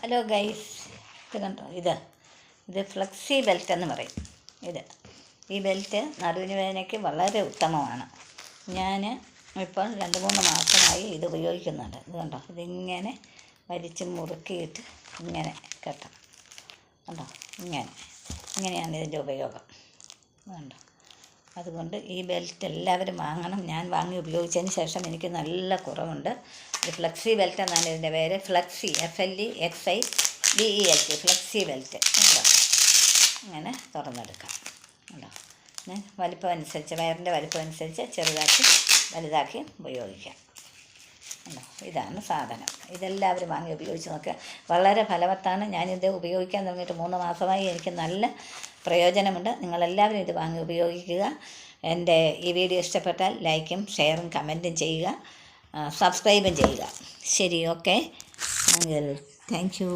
Hello guys, ഇത് കണ്ടോ, ഇത് ഫ്ലെക്സി ബെൽറ്റ് എന്ന് പറയും. ഈ ബെൽറ്റ് നടുവിന് വേദനയ്ക്ക് വളരെ ഉത്തമമാണ്. ഞാൻ ഇപ്പോൾ 2-3 മാസമായി ഇത് ഉപയോഗിക്കുന്നുണ്ട്. ഇത് കണ്ടോ, ഇതിങ്ങനെ വലിച്ച് മുറുക്കിയിട്ട് ഇങ്ങനെ കെട്ടണം. കണ്ടോ, ഇങ്ങനെയാണ് ഇതിൻ്റെ ഉപയോഗം. കണ്ടോ, അതുകൊണ്ട് ഈ ബെൽറ്റ് എല്ലാവരും വാങ്ങണം. ഞാൻ വാങ്ങി ഉപയോഗിച്ചതിന് ശേഷം എനിക്ക് നല്ല കുറവുണ്ട്. ഇത് ഫ്ലെക്സി ബെൽറ്റ് എന്നാണ് ഇതിൻ്റെ പേര്. Flexi, FLEXIBELT, flexi belt. കണ്ടോ, ഇങ്ങനെ തുറന്നെടുക്കാം. കണ്ടോ, വലിപ്പം അനുസരിച്ച്, വയറിൻ്റെ വലിപ്പം അനുസരിച്ച് ചെറുതാക്കി വലുതാക്കി ഉപയോഗിക്കാം. കണ്ടോ, ഇതാണ് സാധനം. ഇതെല്ലാവരും വാങ്ങി ഉപയോഗിച്ച് നോക്കുക. വളരെ ഫലവത്താണ്. ഞാനിത് ഉപയോഗിക്കാൻ തുടങ്ങിയിട്ട് 3 മാസമായി. എനിക്ക് നല്ല പ്രയോജനമുണ്ട്. നിങ്ങളെല്ലാവരും ഇത് വാങ്ങി ഉപയോഗിക്കുക. എൻ്റെ ഈ വീഡിയോ ഇഷ്ടപ്പെട്ടാൽ ലൈക്കും ഷെയറും കമൻറ്റും ചെയ്യുക, സബ്സ്ക്രൈബും ചെയ്യുക. ശരി, ഓക്കെ, താങ്ക് യു.